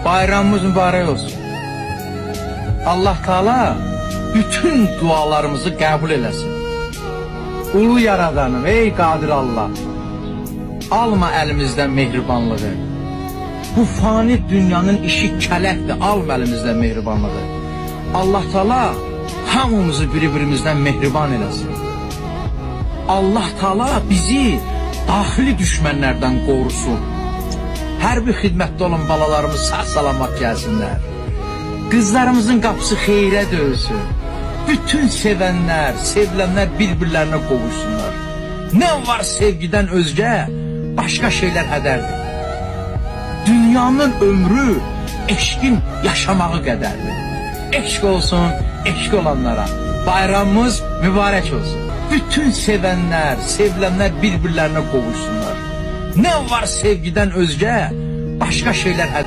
Bayramımız mübarək olsun. Allah Teala bütün dualarımızı qəbul eləsin. Ulu Yaradanım, ey Qadir Allah, alma əlimizdən mehribanlığı. Bu fani dünyanın işi kələkdir, alma əlimizdən mehribanlığı. Allah Teala hamımızı bir-birimizdən mehriban eləsin. Allah Teala bizi daxili düşmənlərdən qorusun. Hərbi xidmətdə olan balalarımız sağ-salamat gəlsinlər. Qızlarımızın qapısı xeyrə dönsün. Bütün sevənlər, sevilənlər bir-birlərinə qovuşsunlar. Nə var sevgidən özgə, başqa şeylər hədərdir. Dünyanın ömrü eşqin yaşamağı qədərdir. Eşq olsun, eşq olanlara. Bayramımız mübarək olsun. Bütün sevənlər, sevilənlər bir-birlərinə qovuşsunlar. Nə var sevgidən özgə, başqa şeylər hədərdir.